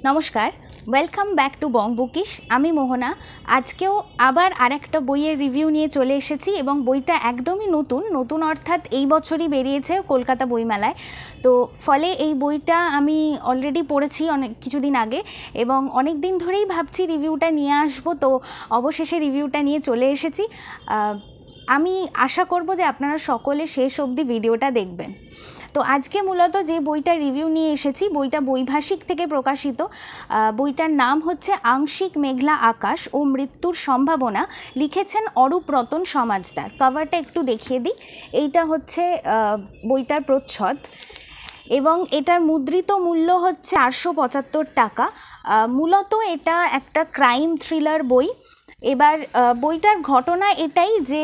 নমস্কার, welcome back to Bong bookish. আমি মোহনা। আজকেও আবার আরেকটা বইয়ের রিভিউ নিয়ে চলে এসেছি এবং বইটা একদমই নতুন অর্থাৎ এই বছরই বেরিয়েছে কলকাতা বইমেলায়। তো ফলে এই বইটা আমি অলরেডি পড়েছি অনেক কিছুদিন আগে এবং অনেক দিন ধরেই ভাবছি রিভিউটা নিয়ে আসবো, তো অবশেষে রিভিউটা নিয়ে চলে এসেছি। আমি আশা করব যে আপনারা সকলে শেষ অবধি ভিডিওটা দেখবেন। তো আজকে মূলত যে বইটা রিভিউ নিয়ে এসেছি, বইটা বৈভাষিক থেকে প্রকাশিত। বইটার নাম হচ্ছে আংশিক মেঘলা আকাশ ও মৃত্যুর সম্ভাবনা, লিখেছেন অরূপ রতন সমাজদার। কভারটা একটু দেখিয়ে দিই। এইটা হচ্ছে বইটার প্রচ্ছদ এবং এটার মুদ্রিত মূল্য হচ্ছে 875 টাকা। মূলত এটা একটা ক্রাইম থ্রিলার বই। এবার বইটার ঘটনা এটাই যে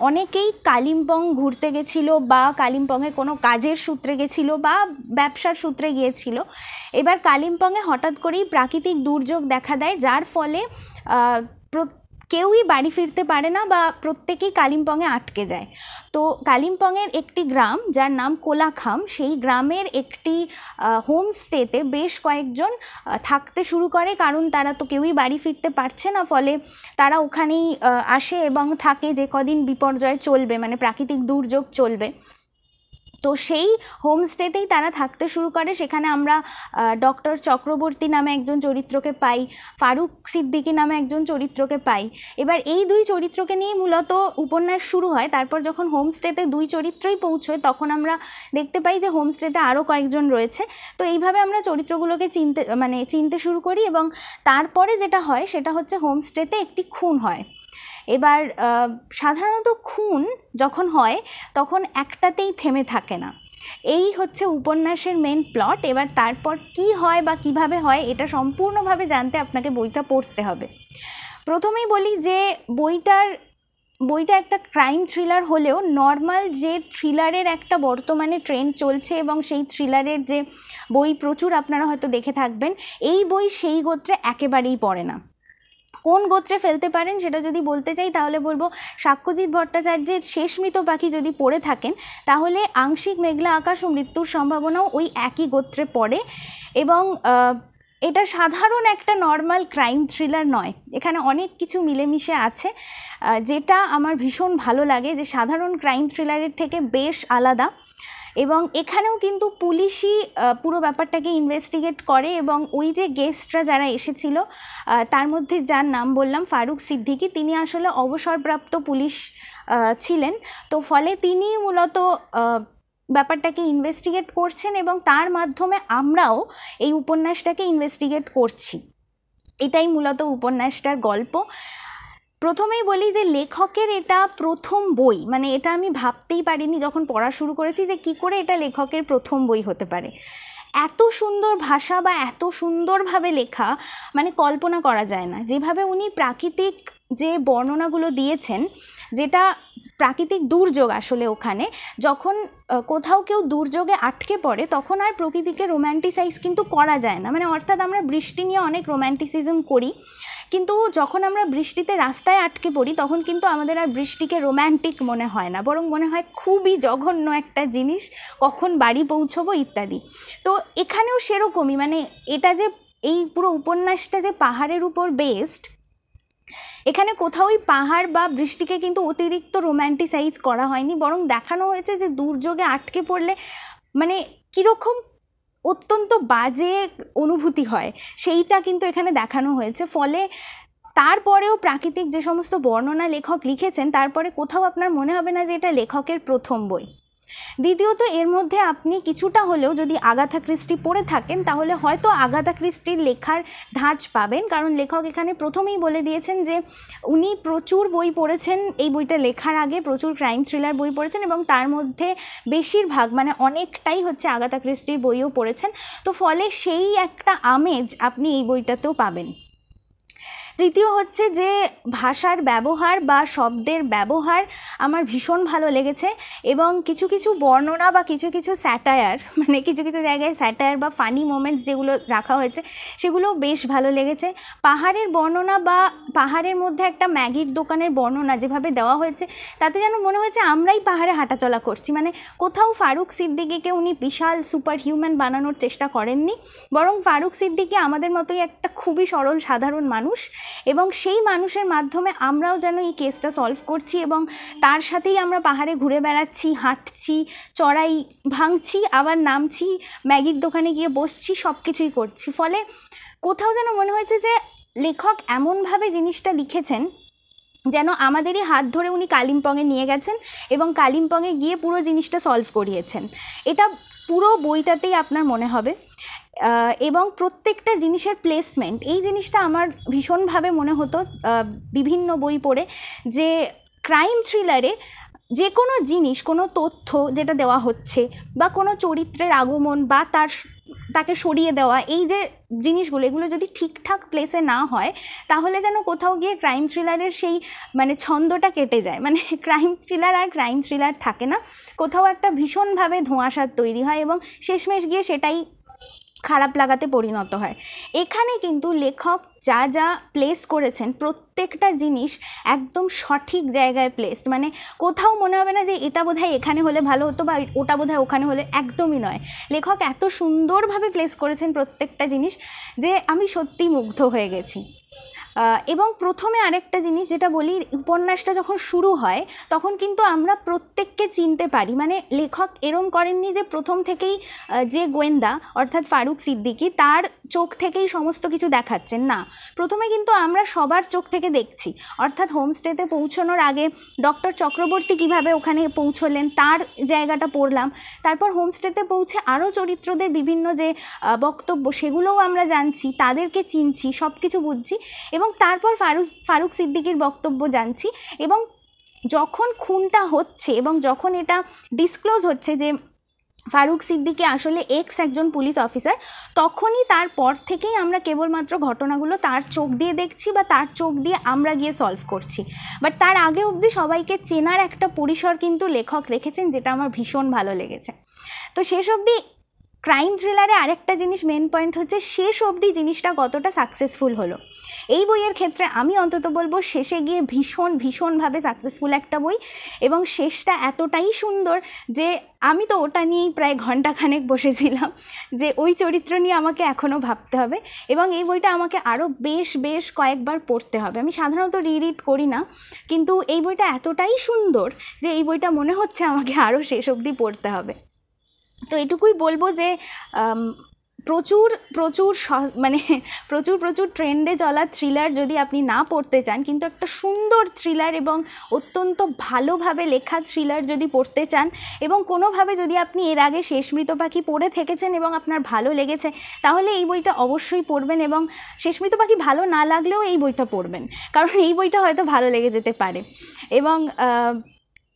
অনেকেই কালিম্পং ঘুরতে গেছিলো বা কালিম্পংয়ে কোনো কাজের সূত্রে গেছিলো বা ব্যবসার সূত্রে গিয়েছিল। এবার কালিম্পংয়ে হঠাৎ করেই প্রাকৃতিক দুর্যোগ দেখা দেয়, যার ফলে কেউই বাড়ি ফিরতে পারে না বা প্রত্যেকেই কালিম্পংয়ে আটকে যায়। তো কালিম্পংয়ের একটি গ্রাম যার নাম কোলাখাম, সেই গ্রামের একটি হোমস্টেতে বেশ কয়েকজন থাকতে শুরু করে, কারণ তারা তো কেউই বাড়ি ফিরতে পারছে না। ফলে তারা ওখানেই আসে এবং থাকে যে কদিন বিপর্যয় চলবে, মানে প্রাকৃতিক দুর্যোগ চলবে। তো সেই হোমস্টেতেই তারা থাকতে শুরু করে। সেখানে আমরা ডক্টর চক্রবর্তী নামে একজন চরিত্রকে পাই, ফারুক সিদ্দিকী নামে একজন চরিত্রকে পাই। এবার এই দুই চরিত্রকে নিয়ে মূলত উপন্যাস শুরু হয়। তারপর যখন হোমস্টেতে দুই চরিত্রই পৌঁছয় তখন আমরা দেখতে পাই যে হোমস্টেতে আরও কয়েকজন রয়েছে। তো এইভাবে আমরা চরিত্রগুলোকে চিনতে শুরু করি এবং তারপরে যেটা হয় সেটা হচ্ছে হোমস্টেতে একটি খুন হয়। এবার সাধারণত খুন যখন হয় তখন একটাতেই থেমে থাকে না। এই হচ্ছে উপন্যাসের মেন প্লট। এবার তারপর কি হয় বা কিভাবে হয় এটা সম্পূর্ণভাবে জানতে আপনাকে বইটা পড়তে হবে। প্রথমেই বলি যে বইটা একটা ক্রাইম থ্রিলার হলেও নর্মাল যে থ্রিলারের একটা বর্তমানে ট্রেন্ড চলছে এবং সেই থ্রিলারের যে বই প্রচুর আপনারা হয়তো দেখে থাকবেন, এই বই সেই গোত্রে একেবারেই পড়ে না। কোন গোত্রে ফেলতে পারেন সেটা যদি বলতে চাই তাহলে বলবো সাক্ষ্যজিৎ ভট্টাচার্যের শেষ মৃত পাখি যদি পড়ে থাকেন তাহলে আংশিক মেঘলা আকাশ ও মৃত্যুর সম্ভাবনাও ওই একই গোত্রে পড়ে। এবং এটা সাধারণ একটা নর্মাল ক্রাইম থ্রিলার নয়, এখানে অনেক কিছু মিলেমিশে আছে, যেটা আমার ভীষণ ভালো লাগে, যে সাধারণ ক্রাইম থ্রিলারের থেকে বেশ আলাদা। এবং এখানেও কিন্তু পুলিশই পুরো ব্যাপারটাকে ইনভেস্টিগেট করে এবং ওই যে গেস্টরা যারা এসেছিল তার মধ্যে যার নাম বললাম ফারুক সিদ্দিকী, তিনি আসলে অবসরপ্রাপ্ত পুলিশ ছিলেন। তো ফলে তিনি মূলত ব্যাপারটাকে ইনভেস্টিগেট করছেন এবং তার মাধ্যমে আমরাও এই উপন্যাসটাকে ইনভেস্টিগেট করছি। এটাই মূলত উপন্যাসটার গল্প। প্রথমেই বলি যে লেখকের এটা প্রথম বই, মানে এটা আমি ভাবতেই পারিনি যখন পড়া শুরু করেছি যে কি করে এটা লেখকের প্রথম বই হতে পারে। এত সুন্দর ভাষা বা এত সুন্দরভাবে লেখা, মানে কল্পনা করা যায় না। যেভাবে উনি প্রাকৃতিক যে বর্ণনাগুলো দিয়েছেন, যেটা প্রাকৃতিক দুর্যোগ, আসলে ওখানে যখন কোথাও কেউ দুর্যোগে আটকে পড়ে তখন আর প্রকৃতিকে রোম্যান্টিসাইজ কিন্তু করা যায় না। মানে অর্থাৎ আমরা বৃষ্টি নিয়ে অনেক রোম্যান্টিসিজম করি, কিন্তু যখন আমরা বৃষ্টিতে রাস্তায় আটকে পড়ি তখন কিন্তু আমাদের আর বৃষ্টিকে রোম্যান্টিক মনে হয় না, বরং মনে হয় খুবই জঘন্য একটা জিনিস, কখন বাড়ি পৌঁছবো ইত্যাদি। তো এখানেও সেরকমই, মানে এটা যে এই পুরো উপন্যাসটা যে পাহাড়ের উপর বেসড, এখানে কোথাওই পাহাড় বা বৃষ্টিকে কিন্তু অতিরিক্ত রোম্যান্টিসাইজ করা হয়নি, বরং দেখানো হয়েছে যে দুর্যোগে আটকে পড়লে মানে কীরকম অত্যন্ত বাজে অনুভূতি হয় সেইটা কিন্তু এখানে দেখানো হয়েছে। ফলে তারপরেও প্রাকৃতিক যে সমস্ত বর্ণনা লেখক লিখেছেন তারপরে কোথাও আপনার মনে হবে না যে এটা লেখকের প্রথম বই। দ্বিতীয়ত, এর মধ্যে আপনি কিছুটা হলেও যদি আগাথা ক্রিস্টি পড়ে থাকেন তাহলে হয়তো আগাথা ক্রিস্টির লেখার ধাঁচ পাবেন, কারণ লেখক এখানে প্রথমেই বলে দিয়েছেন যে উনি প্রচুর বই পড়েছেন, এই বইটা লেখার আগে প্রচুর ক্রাইম থ্রিলার বই পড়েছেন এবং তার মধ্যে বেশিরভাগ মানে অনেকটাই হচ্ছে আগাথা ক্রিস্টির বইও পড়েছেন। তো ফলে সেই একটা আমেজ আপনি এই বইটাতেও পাবেন। তৃতীয় হচ্ছে যে ভাষার ব্যবহার বা শব্দের ব্যবহার আমার ভীষণ ভালো লেগেছে, এবং কিছু কিছু বর্ণনা বা কিছু কিছু স্যাটায়ার, মানে কিছু কিছু জায়গায় স্যাটায়ার বা ফানি মোমেন্টস যেগুলো রাখা হয়েছে সেগুলো বেশ ভালো লেগেছে। পাহাড়ের বর্ণনা বা পাহাড়ের মধ্যে একটা ম্যাগির দোকানের বর্ণনা যেভাবে দেওয়া হয়েছে তাতে যেন মনে হয়েছে আমরাই পাহাড়ে হাঁটাচলা করছি। মানে কোথাও ফারুক সিদ্দিকীকে উনি বিশাল সুপার হিউম্যান বানানোর চেষ্টা করেননি, বরং ফারুক সিদ্দিকী আমাদের মতোই একটা খুবই সরল সাধারণ মানুষ, এবং সেই মানুষের মাধ্যমে আমরাও যেন এই কেসটা সলভ করছি, এবং তার সাথেই আমরা পাহাড়ে ঘুরে বেড়াচ্ছি, হাঁটছি, চড়াই ভাঙছি, আবার নামছি, ম্যাগির দোকানে গিয়ে বসছি, সব কিছুই করছি। ফলে কোথাও যেন মনে হয়েছে যে লেখক এমনভাবে জিনিসটা লিখেছেন যেন আমাদেরই হাত ধরে উনি কালিম্পংয়ে নিয়ে গেছেন এবং কালিম্পংয়ে গিয়ে পুরো জিনিসটা সলভ করিয়েছেন। এটা পুরো বইটাতেই আপনার মনে হবে। এবং প্রত্যেকটা জিনিসের প্লেসমেন্ট, এই জিনিসটা আমার ভীষণভাবে মনে হতো বিভিন্ন বই পড়ে, যে ক্রাইম থ্রিলারে যে কোনো জিনিস, কোনো তথ্য যেটা দেওয়া হচ্ছে বা কোনো চরিত্রের আগমন বা তাকে সরিয়ে দেওয়া, এই যে জিনিসগুলো, এগুলো যদি ঠিকঠাক প্লেসে না হয় তাহলে যেন কোথাও গিয়ে ক্রাইম থ্রিলারের সেই মানে ছন্দটা কেটে যায়। মানে ক্রাইম থ্রিলার আর ক্রাইম থ্রিলার থাকে না, কোথাও একটা ভীষণভাবে ধোঁয়াশার তৈরি হয় এবং শেষমেশ গিয়ে সেটাই খারাপ লাগাতে পরিণত হয়। এখানে কিন্তু লেখক যা যা প্লেস করেছেন প্রত্যেকটা জিনিস একদম সঠিক জায়গায় প্লেসড, মানে কোথাও মনে হবে না যে এটা বোধহয় এখানে হলে ভালো হতো বা ওটা বোধহয় ওখানে হলে, একদমই নয়। লেখক এত সুন্দরভাবে প্লেস করেছেন প্রত্যেকটা জিনিস যে আমি সত্যিই মুগ্ধ হয়ে গেছি। এবং প্রথমে আরেকটা জিনিস যেটা বলি, উপন্যাসটা যখন শুরু হয় তখন কিন্তু আমরা প্রত্যেককে চিনতে পারি। মানে লেখক এরম করেননি যে প্রথম থেকেই যে গোয়েন্দা অর্থাৎ ফারুক সিদ্দিকী তার চোখ থেকেই সমস্ত কিছু দেখাচ্ছেন, না, প্রথমে কিন্তু আমরা সবার চোখ থেকে দেখছি। অর্থাৎ হোমস্টেতে পৌঁছানোর আগে ডক্টর চক্রবর্তী কিভাবে ওখানে পৌঁছলেন তার জায়গাটা পড়লাম, তারপর হোমস্টেতে পৌঁছে আরও চরিত্রদের বিভিন্ন যে বক্তব্য সেগুলোও আমরা জানছি, তাদেরকে চিনছি, সব কিছু বুঝছি, এবং তারপর ফারুক সিদ্দিকীর বক্তব্য জানছি। এবং যখন খুনটা হচ্ছে এবং যখন এটা ডিসক্লোজ হচ্ছে যে ফারুক সিদ্দিকী আসলে একজন পুলিশ অফিসার, তখনই তারপর থেকেই আমরা কেবলমাত্র ঘটনাগুলো তার চোখ দিয়ে দেখছি বা তার চোখ দিয়ে আমরা গিয়ে সলভ করছি। বাট তার আগে অবধি সবাইকে চেনার একটা পরিসর কিন্তু লেখক রেখেছেন, যেটা আমার ভীষণ ভালো লেগেছে। তো শেষ অবধি ক্রাইম থ্রিলারে আরেকটা জিনিস মেন পয়েন্ট হচ্ছে শেষ অবধি জিনিসটা কতটা সাকসেসফুল হলো। এই বইয়ের ক্ষেত্রে আমি অন্তত বলবো শেষে গিয়ে ভীষণভাবে সাকসেসফুল একটা বই, এবং শেষটা এতটাই সুন্দর যে আমি তো ওটা নিয়েই প্রায় ঘন্টাখানেক বসেছিলাম যে ওই চরিত্র নিয়ে আমাকে এখনও ভাবতে হবে, এবং এই বইটা আমাকে আরও বেশ কয়েকবার পড়তে হবে। আমি সাধারণত রিড করি না, কিন্তু এই বইটা এতটাই সুন্দর যে এই বইটা মনে হচ্ছে আমাকে আরও শেষ অবধি পড়তে হবে। তো এটুকুই বলবো যে প্রচুর ট্রেন্ডে চলা থ্রিলার যদি আপনি না পড়তে চান, কিন্তু একটা সুন্দর থ্রিলার এবং অত্যন্ত ভালোভাবে লেখা থ্রিলার যদি পড়তে চান, এবং কোনোভাবে যদি আপনি এর আগে শেষ মৃত পাখি পড়ে থেকেছেন এবং আপনার ভালো লেগেছে, তাহলে এই বইটা অবশ্যই পড়বেন। এবং শেষ মৃত পাখি ভালো না লাগলেও এই বইটা পড়বেন, কারণ এই বইটা হয়তো ভালো লেগে যেতে পারে। এবং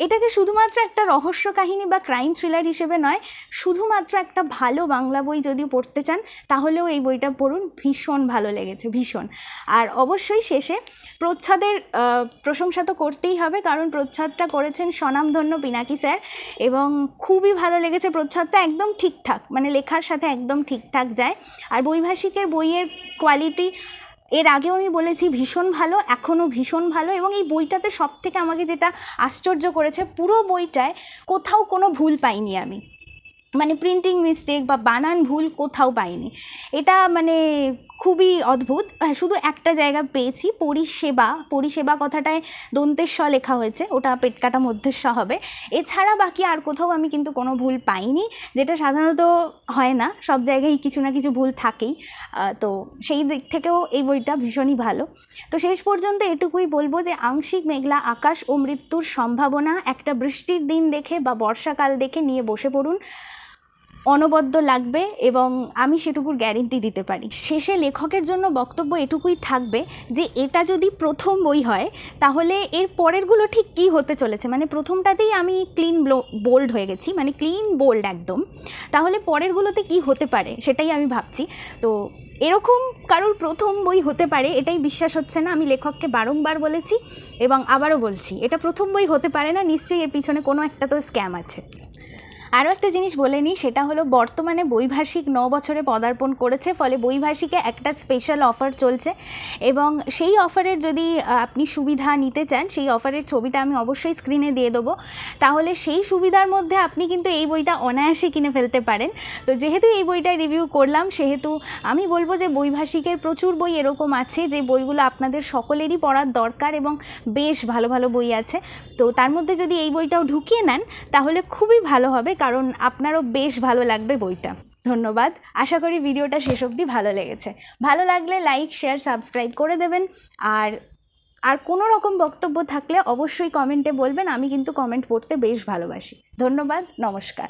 এটাকে শুধুমাত্র একটা রহস্য কাহিনী বা ক্রাইম থ্রিলার হিসেবে নয়, শুধুমাত্র একটা ভালো বাংলা বই যদি পড়তে চান তাহলেও এই বইটা পড়ুন, ভীষণ ভালো লেগেছে, ভীষণ। আর অবশ্যই শেষে প্রচ্ছদের প্রশংসা তো করতেই হবে, কারণ প্রচ্ছদটা করেছেন স্বনামধন্য পিনাকি স্যার, এবং খুবই ভালো লেগেছে। প্রচ্ছদটা একদম ঠিকঠাক, মানে লেখার সাথে একদম ঠিকঠাক যায়। আর বৈভাষিকের বইয়ের কোয়ালিটি এর আগেও আমি বলেছি ভীষণ ভালো, এখনও ভীষণ ভালো। এবং এই বইটাতে সবথেকে আমাকে যেটা আশ্চর্য করেছে, পুরো বইটায় কোথাও কোনো ভুল পাইনি আমি, মানে প্রিন্টিং মিস্টেক বা বানান ভুল কোথাও পাইনি। এটা মানে খুবই অদ্ভুত। শুধু একটা জায়গা পেয়েছি, পরিষেবা কথাটায় দন্তের স লেখা হয়েছে, ওটা পেটকাটা মধ্যের স হবে। এছাড়া বাকি আর কোথাও আমি কিন্তু কোনো ভুল পাইনি, যেটা সাধারণত হয় না, সব জায়গায় কিছু না কিছু ভুল থাকেই। তো সেই দিক থেকেও এই বইটা ভীষণই ভালো। তো শেষ পর্যন্ত এটুকুই বলবো যে আংশিক মেঘলা আকাশ ও মৃত্যুর সম্ভাবনা একটা বৃষ্টির দিন দেখে বা বর্ষাকাল দেখে নিয়ে বসে পড়ুন। অনবদ্য লাগবে এবং আমি সেটুকুর গ্যারেন্টি দিতে পারি। শেষে লেখকের জন্য বক্তব্য এটুকুই থাকবে যে এটা যদি প্রথম বই হয় তাহলে এর পরেরগুলো ঠিক কী হতে চলেছে, মানে প্রথমটাতেই আমি ক্লিন বোল্ড হয়ে গেছি, মানে ক্লিন বোল্ড একদম, তাহলে পরেরগুলোতে কি হতে পারে সেটাই আমি ভাবছি। তো এরকম কারোর প্রথম বই হতে পারে এটাই বিশ্বাস হচ্ছে না। আমি লেখককে বারংবার বলেছি এবং আবারও বলছি, এটা প্রথম বই হতে পারে না, নিশ্চয়ই এর পিছনে কোনো একটা তো স্ক্যাম আছে। আরও একটা জিনিস বলে নিই, সেটা হলো বর্তমানে বৈভাষিক 9 বছরে পদার্পণ করেছে, ফলে বৈভাষিকে একটা স্পেশাল অফার চলছে এবং সেই অফারের যদি আপনি সুবিধা নিতে চান, সেই অফারের ছবিটা আমি অবশ্যই স্ক্রিনে দিয়ে দেবো। তাহলে সেই সুবিধার মধ্যে আপনি কিন্তু এই বইটা অনায়াসে কিনে ফেলতে পারেন। তো যেহেতু এই বইটা রিভিউ করলাম, সেহেতু আমি বলবো যে বৈভাষিকের প্রচুর বই এরকম আছে যে বইগুলো আপনাদের সকলেরই পড়ার দরকার এবং বেশ ভালো ভালো বই আছে। তো তার মধ্যে যদি এই বইটাও ঢুকিয়ে নেন তাহলে খুবই ভালো হবে, কারণ আপনারও বেশ ভালো লাগবে বইটা। ধন্যবাদ। আশা করি ভিডিওটা শেষ অবধি ভালো লেগেছে। ভালো লাগলে লাইক, শেয়ার, সাবস্ক্রাইব করে দেবেন। আর কোনো রকম বক্তব্য থাকলে অবশ্যই কমেন্টে বলবেন, আমি কিন্তু কমেন্ট পড়তে বেশ ভালোবাসি। ধন্যবাদ, নমস্কার।